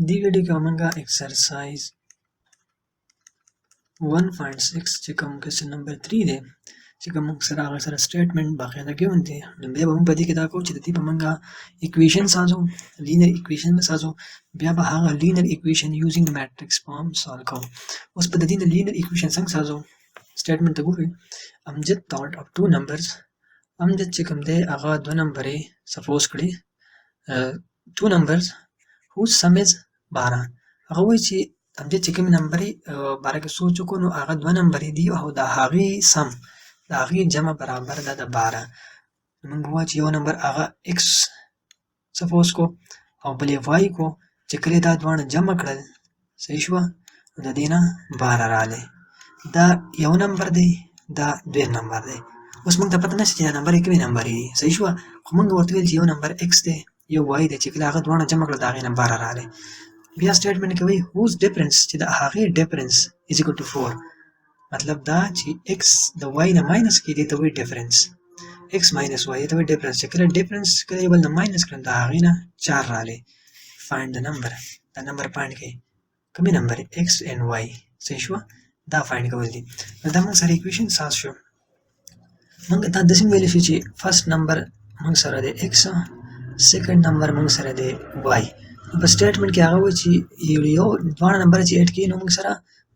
دی ویډیو کې موږ ایکسرسایز 1.6 چې کوم کوېسچن نمبر 3 دی چې کوم موږ سره هغه سره سټیټمنټ باقاعده ګیون دی نو بیا به موږ په دې کې دا کوو چې د دې به موږ ایکویشن سازو لینر ایکویشن به سازو بیا به هغه لینر ایکویشن یوزینګ میټرکس فارم سالو کوو اوس په د دې نه لینر ایکویشن څنګه سازو سټیټمنټ ته ګورئ امجد thought of two numbers امجد چې کوم دی هغه دوه نمبرې سپوز کړي two numbers whose sum is 12 هغه وایي چې امجد چې کوم نمبرې باره کې سوچ وکړو نو هغه دوه نمبرې دي او د هغې سم د هغې جمع برابر ده د 12 موږ ووایو چې یو نمبر هغه x سپوز کو او بل یې y کو چې کله دا دواړه جمع کړل صحیح شوه نو د دې نه 12 راغلی دا یو نمبر دی دا دویم نمبر دی اوس موږ ته پته نشته چې دا نمبر کومې نمبرې دي صحیح شوه خو موږ ورته ویل چې یو نمبر x دی یو y دی چې کله هغه دواړه جمع کړل د هغې نه 12 راغلی بیا سټیټمنټ کوي whose difference چې د هغې difference is equal to 4 مطلب دا چې x د y نه ماینس کړي دې ته وایي difference x minus y ته وایي difference چې کله difference کله یو بل نه ماینس کړل د هغې نه 4 راغلی find the number دا نمبر فایند کړئ کومې نمبر x and y صحیح شوه دا فایند کول دي نو دا موږ سره ایکویشن ساز شو موږ دا داسې ویلی شو چې فرست نمبر موږ سره دی x سیکنډ نمبر موږ سره دی y په سټیټمنټ کې هغه وایي چې یو دواړه نمبر چې ایډ کړي نو موږ سره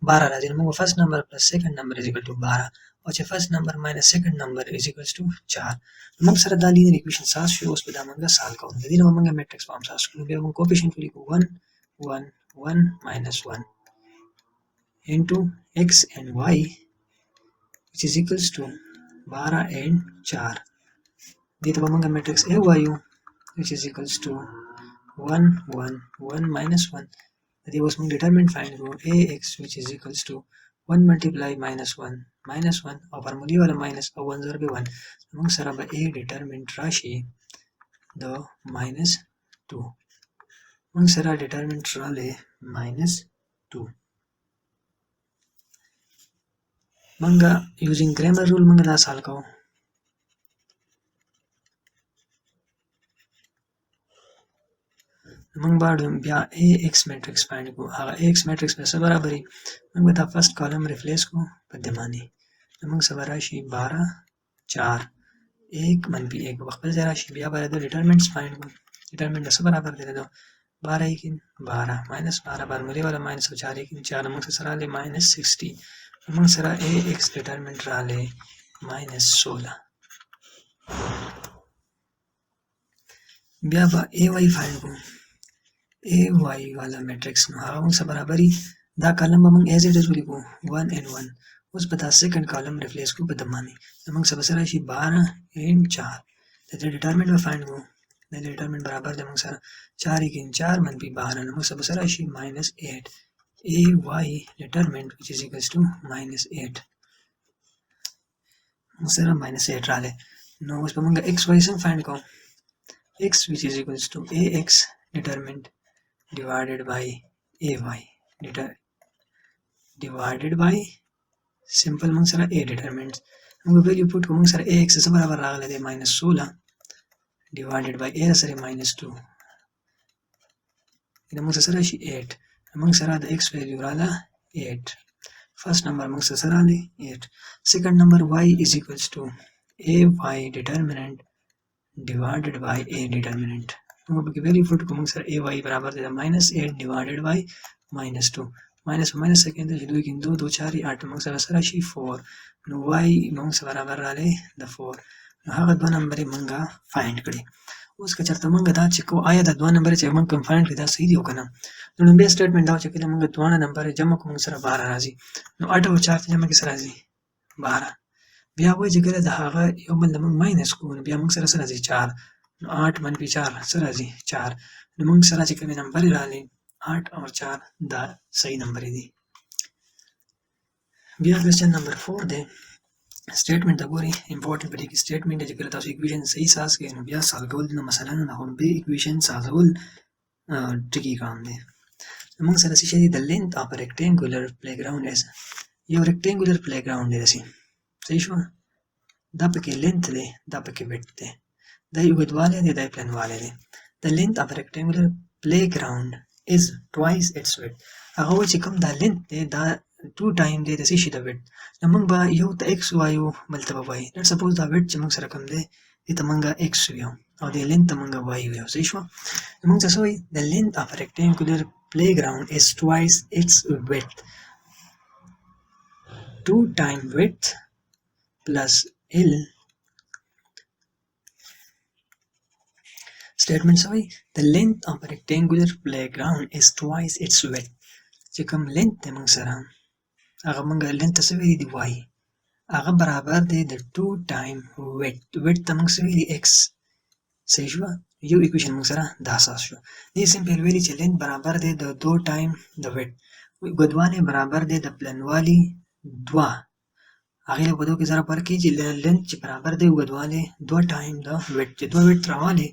12 راځي نو موږ فرست نمبر پلس سیکنډ نمبر از ایکول ټو 12 او چې فرست نمبر ماینس سیکنډ نمبر از ایکولز ټو 4 موږ سره دا لینیر ایکویشن ساز شو اوس په دا موږ سالو کوو د دې نه موږ میټرکس فارم ساز کړو بیا موږ کوفیشینټ ولیکو 1 1 1 minus 1 into x and y which is equals to 12 and 4 دې ته به موږ میټرکس A وایو which is equals to 1 1 1 minus 1 د دې اوس موږ ډیټرمنټ فایند کړو ax which is equals to 1 multiply minus 1 minus 1 او فارمولې والا minus او 1 ضرب 1 موږ سره به a ډیټرمنټ راشي د minus 2 موږ سره ډیټرمنټ راغلی minus 2 موږ using Cramer Rule موږ دا سال کوو موږ باندې بیا ax میټرکس فایند کوو هغه ax میټرکس به څه برابري موږ به دا فرست کالم ریپلیس کوو په دې باندې نو موږ سره راشي 12 4 1 منفي 1 په خپل ځای راشي بیا به د ډیټرمنټس فایند کوو ډیټرمنټ به څه برابر دی د 12 1 12 ماینس 12 فارمولې والا ماینس 4 1 4 موږ سره راغلی ماینس 60 موږ سره ax ډیټرمنټ راغلی ماینس 16 بیا به ay فایند کوو ay والا میټرکس نو هغه موږ سره برابري دا کالم به موږ ایز اټ از ولیکو 1 and 1 اوس به دا سیکنډ کالم ریپلیس کوو په ده باندې نو موږ سره سره راشي 12 and 4 د دې ډیټرمنټ به فایند کوو د دې ډیټرمنټ برابر دی موږ سره 4 1 4 منفي 12 نو موږ سره سره راشي ماینس 8 ay ډیټرمنټ which is equals to minus 8 موږ سره minus 8 راغلی نو اوس به موږ x y څنګه فایند کوو x which is equals to ax determined divided by ay divided by simple موږ سره a determined موږ ویلیو پوټ کوو موږ سره ax څه برابر راغلی دی minus 16 divided by a سره minus 2 نو موږ سره راشي 8 موږ سره د x ویلیو راغله 8 فرست نمبر موږ سره راغلی 8 سیکنډ نمبر y is equals to ay determinant divided by a determinant موږ پکې ویلیو پوټ کوو موږ سره ay برابر دی د minus 8 divided by minus 2 minus minus سیکنډ دی چې 2 کې 2 2 4 8 موږ سره سره شي 4 نو y موږ سره برابر راغلی د 4 نو هغه دوه نمبرې موږ فایند کړي اوس که چېرته موږ دا چې کوو آیا د دوه نمبرې چې موږ کوم فایند کړي دا صحیح دي او که نه نو لومبی سټیټمنټ دا چې کله موږ دواړه نمبرې جمع کوو موږ سره 12 راځي نو 8 او 4 جمع کې څه راځي 12 بیا وایي چې کله د هغه یو بل نه موږ ماینس کوو نو بیا موږ سره څه راځي 4 نو 8 منفي 4 څه راځي 4 نو موږ سره چې کومې نمبرې راغلي 8 او 4 دا صحیح نمبرې دي بیا کوېسچن نمبر 4 دی سټیټمنټ ته ګورئ امپورټنټ په دې کې سټیټمنټ دی چې کله تاسو ایکویشن صحیح ساز کړئ نو بیا سالو کول دي نو مثلا د غومبې ایکویشن سازول ټرکی کام دی موږ سره څه شی دی د لینث اف ریکټینګولر پلی ګراوند از یو ریکټینګولر پلی ګراوند دی داسې صحیح شوه دا پکې لینث دی دا پکې ویډث دی دا اوږدوالی دی دا پلنوالی دی د لینث اف ریکټینګولر پلی ګراوند is twice its width. هغه وایي چې کوم دا length دی دا 2 ټایم دی د څه شي د width. نو موږ به یو ته x وایو بل ته به y. لیټس سپوز دا width چې موږ سره کوم دی دې ته موږ x ویو او دې length ته موږ y ویو. صحیح شوه؟ نو موږ څه وایي the length of a rectangular playground is twice its width. 2 time width plus L statement څه وایي the length of a rectangular playground is twice its width. چې کوم length دی موږ سره هغه موږ length ته څه ویلي دي y. هغه برابر دی د 2 time width. width ته موږ څه ویلي x. صحیح شوه؟ یو equation موږ سره دا اساس شو. دې سمپل ویلي چې length برابر دی د 2 time د width. اوږدوالی برابر دی د پلنوالي 2. هغې له اوږدو کې ضرب ورکړي چې length چې برابر دی اوږدوالی 2 time د width. چې 2 width راوالي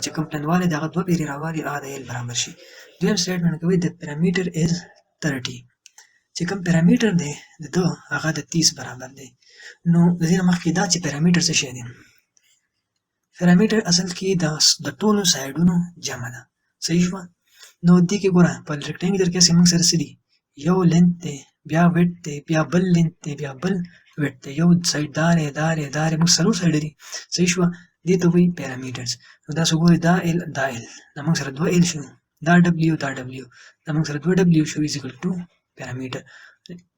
چې کوم پلنوالی د هغه 2 پیرې راوالي هغه د l برابر شي. دویم سټیټمنټ کوي د پیرامیټر از 30. چې کوم پیرامیټر دی د ده هغه د 30 برابر دی. نو د دې نه مخکې دا چې پیرامیټر څه شی دی؟ پیرامیټر اصل کې د ټولو سایډونو جمع ده. صحیح شوه؟ نو دې کې ګوره په ریکټینګلر کې موږ سره څه دي؟ یو لینت دی بیا ویډ دی بیا بل لینت دی بیا بل ویډ دی. یو سایډ دار موږ څلور سایډ دي. صحیح شوه؟ دې ته وایي پیرامیټرز. نو دا څه ګورئ دا ال دا ال دا موږ سره 2 ال شو دا ډبلیو دا ډبلیو دا موږ سره 2 ډبلیو شو ایز ایکول ټو پیرامیټر.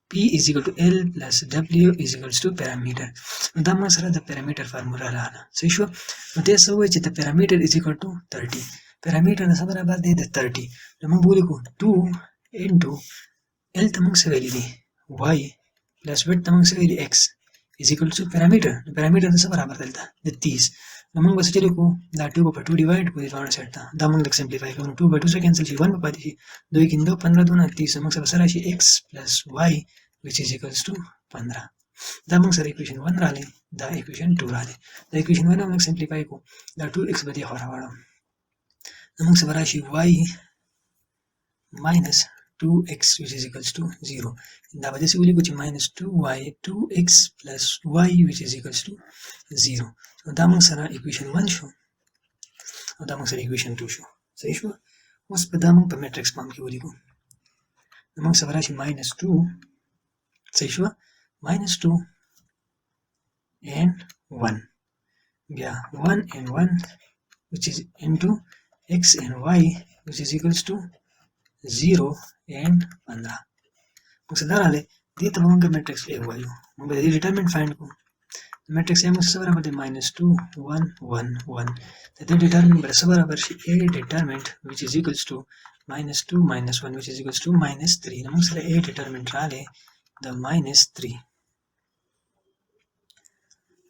P is equal to L plus W is equals to parameter. نو دا موږ سره د پیرامیټر فارمولا راغله. صحیح شوه؟ نو دې څه وایي چې د پیرامیټر از ایکول ټو 30. پیرامیټر د څه برابر دی د 30. نو موږ ولیکو 2 انټو L ته موږ څه ویلي دي y پلس ویډ ته موږ څه ویلي x is equal to parameter. نو پیرامیټر د څه برابر دلته د 30. نو موږ به څه لیکو دا 2 په 2 ډیوایډ کړو دواړه سایډ ته. دا موږ لږ سمپلیفای کړو. 2 په 2 سره کینسل شي 1 به پاتې شي 2 کې 2 15 2 30. موږ سره سره شي x plus y which is equals to 15. دا موږ سره equation 1 راغلی دا equation 2 راغلی. دا equation 1 موږ سمپلیفای کړو دا 2x به دې خوا راوړو. نو موږ سره راشي y minus 2x which is equals to 0. دا به داسې ولیکو چې minus 2y 2x plus y which is equals to 0. نو دا موږ سره equation 1 شو او دا موږ سره equation 2 شو. صحیح شو؟ اوس په دا موږ په میټرکس فارم کې ولیکو. نو موږ سره راشي minus 2 صحیح شو؟ minus 2 and 1 بیا 1 and 1 which is into x and y which is equals to 0 and 15. موږ سره دا راغلی دې ته به موږ میټرکس A وایو. موږ به د دې ډیټرمنټ فایند کړو. میټرکس A موږ څه برابر دی minus 2 1 1 1. د دې ډیټرمنټ به څه برابر شي A ډیټرمنټ which is equals to minus 2 minus 1 which is equals to minus 3. نو موږ سره A ډیټرمنټ راغلی د minus 3.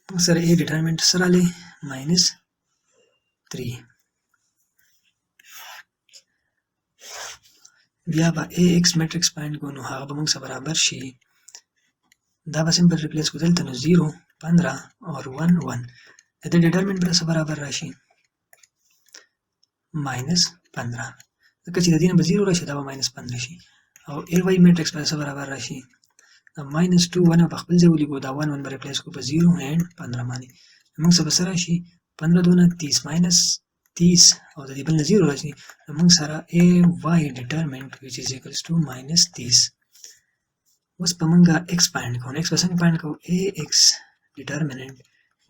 موږ سره A ډیټرمنټ سره راغلی minus 3. بیا به ax میټرکس فایند کوو نو هغه به موږ سره برابر شي دا به سمپل ریپلیس کړو دلته نو 0 15 اور 1 1. د دې ډیټرمنټ به څه برابر راشي minus 15. ځکه چې د دې نه به 0 راشي دا به minus 15 شي او ay میټرکس به څه برابر راشي minus 2 1 په خپل ځای ولیکو دا 1 1 به ریپلیس کړو په 0 and 15 باندې. موږ سره به څه راشي 15 2 30 minus 30 او د دې بل نه 0 راځي نو موږ سره ay determinant which is equals to minus 30. اوس په موږ x فایند کوو. x به څنګه فایند کوو ax determinant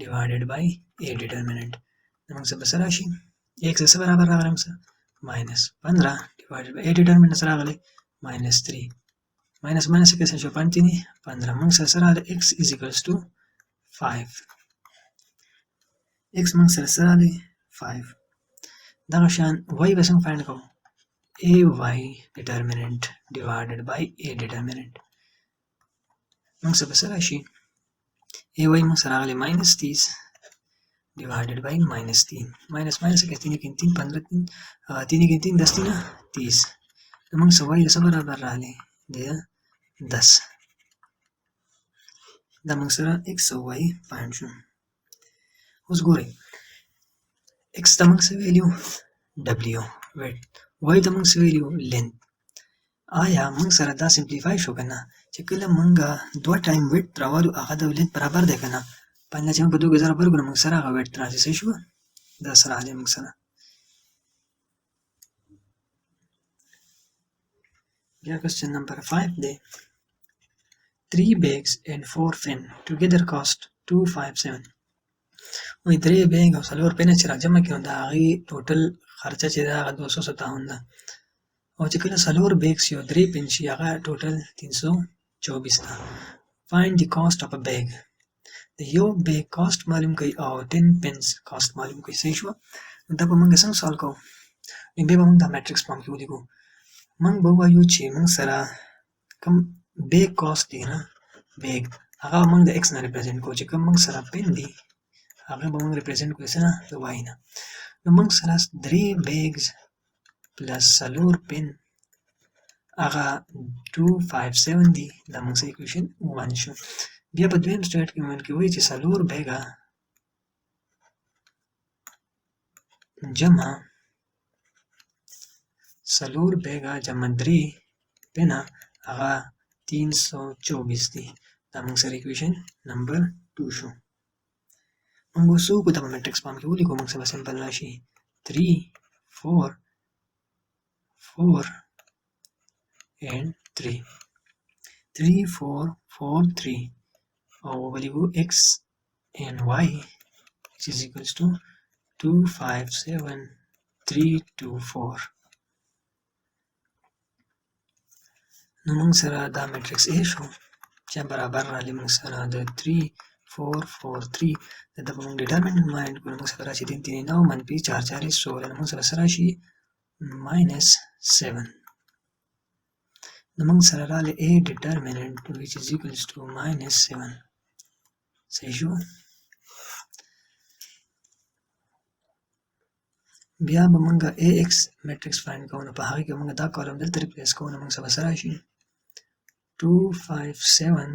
divided by a determinant. نو موږ سره به څه راشي x څه برابر راغلی موږ سره minus 15 divided by a determinant سره راغلی minus 3. minus minus کې څه شو 15 موږ سره راغلی x is equals to 5. x موږ سره راغلی 5. دغه شان y به څنګه فایند کوو ay determinant divided by a determinant. موږ سره به څه راشي ay موږ سره راغلی minus 30 divided by minus 3. minus minus کې 3 کې 3 15 3 کې 3 10 30. نو موږ سره y څه برابر راغلی د 10. دا موږ سره x او y فایند شو. اوس ګورئ x ته موږ څه ویلیو w ویډ y ته موږ څه ویلیو لینت. آیا موږ سره دا سمپلیفای شو که نه چې کله موږ 2 ټایم ویډ راوالو هغه د لینت برابر دی که نه باندې چې موږ په 2 کې ضرب ورکړو موږ سره هغه ویډ راځي. صحیح شوه؟ دا سره راغلی موږ سره بیا question number 5 دی 3 bags and 4 pen together cost 257 وایي 3 بیگ او 4 پنه چې راجمع کړي نو د هغې ټوټل خرچه چې ده هغه 257 ده او چې کله 4 بیګس یو 3 پن شي هغه ټوټل 324 ده. find the cost of a bag د یو بیگ کاست معلوم کړئ او 10 پنس کاست معلوم کړئ. صحیح شوه. نو دا به موږ څنګه سالو کوو؟ نو بیا به موږ دا میټرکس پام کې ولیکو. موږ به ووایو چې موږ سره کوم بیگ کاست دی نه بیگ هغه موږ د ایکس نه ریپرزینټ کوو چې کوم موږ سره پن دی هغه به موږ ریپرزینټ کوو څه نه د وای نه. نو موږ سره 3 بیگز پلس 4 پن هغه 257 دی دا موږ سره ایکویشن 1 شو. بیا په دویم سټیټ کې موږ وایي چې 4 بیګه جمع 4 بیګه جمع 3 پنه هغه 324 دی دا موږ سره ایکویشن نمبر 2 شو. موږ اوس وکړو دا په میټرکس پام کې ولیکو. موږ سره سمپل راشي 3 4 4 and 3 3 4 4 3 او ولیکو x and y which is equals to 257 324. نو موږ سره دا میټرکس A شو چې برابر راغلی موږ سره د 3 4 4 3 دا به موږ ډیټرمنټ مایند کړو. موږ سره راشي 3 3 9 منفي 4 4 16 موږ سره راشي -7. نو موږ سره راغلی A determinant which is equals to -7. صحیح شو. بیا به موږ AX میټرکس فایند کوو. نو په هغې کې موږ دا کالم دلته ریپلیس کوو. نو موږ سره راشي 257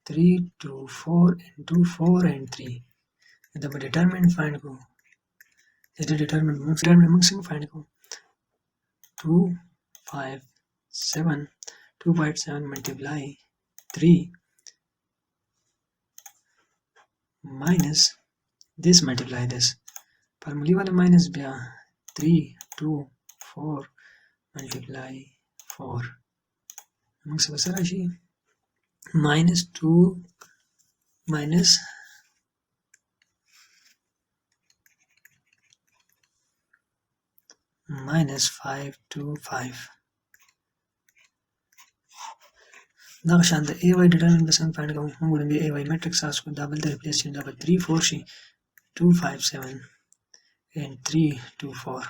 324 and 24 and 3 دا به ډیټرمنټ فایند کوو. د ډیټرمنټ موږ څنګه فایند کوو؟ 257 multiply 3 minus this multiply this فارمولی والا minus بیا 3 2 4 multiply 4 موږ سره راشي -2 minus -525 دغه شان د AY ډیټرمنټ به څنګه فایند کوو؟ موږ لومړی AY میټرکس حاصل کړو. دا بل ته ریپلیس شي دا به 3 4 شي 257 and 324.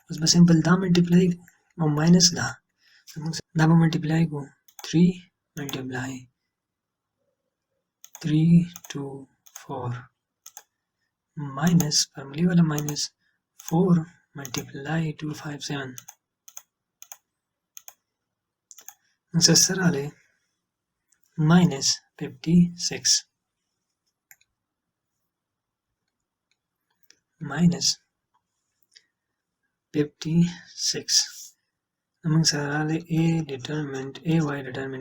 اوس به سمپل دا ملټیپلای او ماینس دا به ملټیپلای کوو 3 ملټیپلای 324 ماینس فارمولی والا ماینس 4 multiply 257 موږ سره راغلی -56 موږ سره راغلی AY determinant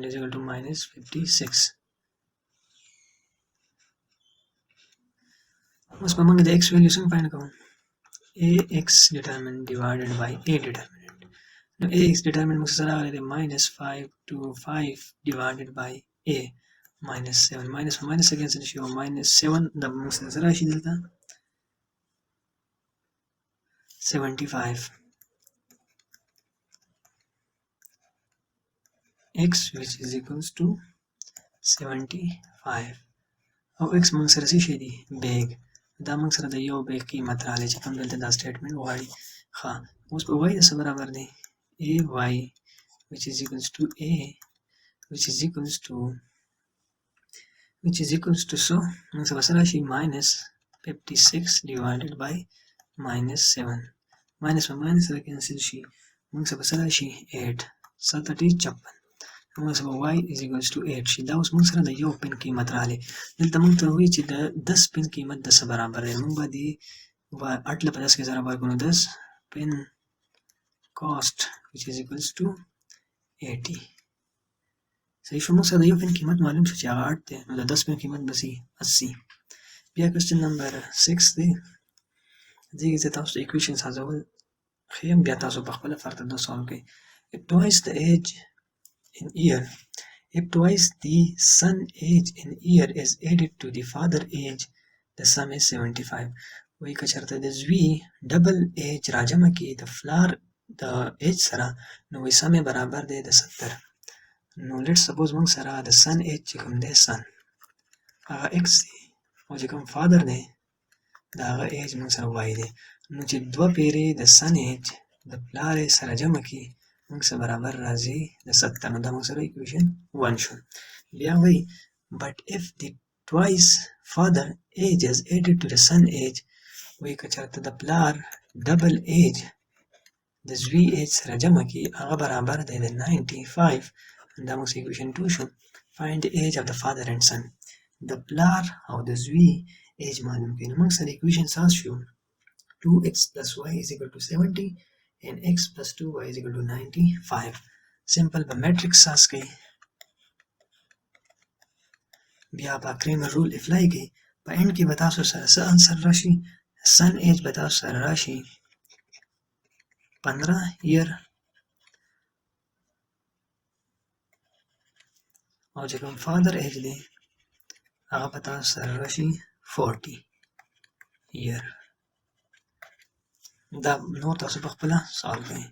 is equal to -56. اوس به موږ د x ویلیو څنګه فایند کوو؟ AX determinant divided by A determinant. نو AX determinant موږ سره راغلی دی -525 divided by A -7 minus against شي او -7 دا موږ سره راشي دلته 75 x which is equals to 75 او x موږ سره څه شي دی بیگ دا موږ سره د یو بیگ قیمت راغلی چې کوم دلته دا سټیټمنټ غواړي. ښه اوس په وای د څه برابر دی AY which is equals to A which is equals to so موږ سره راشي -56 divided by -7 minus په minus سره کینسل شي موږ سره راشي 8 7 56 موږ سره y is equals to 8 شي. دا اوس موږ سره د یو پن قیمت راغلی. دلته موږ ته وایي چې د 10 پن قیمت د څه برابر دی. موږ به د 8 په 10 کې ضرب ورکړو 10 پن cost which is equals to 80. صحیح شو. موږ سره د یو پن قیمت معلوم شو چې هغه 8 دی نو د 10 پن قیمت به سي 80. بیا کوېسچن نمبر 6 دی. دې کې زه تاسو ته ایکویشن سازول ښیم بیا تاسو په خپله فرض دا سالو کوئ. if twice the age in year, if twice the son age in year is added to the father age, the sum is 75. وایي که چېرته د زوی ډبل ایج راجمع کړي د فلار د ایج سره، نو وایي سم یې برابر دی د 70. نو لیټ سپوز موږ سره د سن ایج چې کوم دی سن هغه ایکس دی، او چې کوم فادر دی د هغه ایج موږ سره وای دی. نو چې دوه پیرې د سن ایج د پلار یې سره جمع کړي موږ سره برابر راځي د 70. نو دا موږ سره equation 1 شو. بیا وایي but if the twice father age is added to the son age، وایي که چېرته د پلار ډبل ایج د زوی ایج سره جمع کړي هغه برابر دی د 95. دا موږ سره equation 2 شو. find the age of the father and son، د پلار او د زوی ایج معلوم کړي. نو موږ سره equation 7 شو. 2x plus y is equal to 70 and x plus 2y is equal to 95. سمپل به میټرکس ساز کوي، بیا به کریمر رول اپلای کوي. په اینډ کې به تاسو سره څه انسر راشي؟ سن ایج به تاسو سره راشي 15 year، او چې کوم فادر ایج دی هغه به تاسو سره راشي 40 year. دا نور تاسو په خپله سالو کوئ.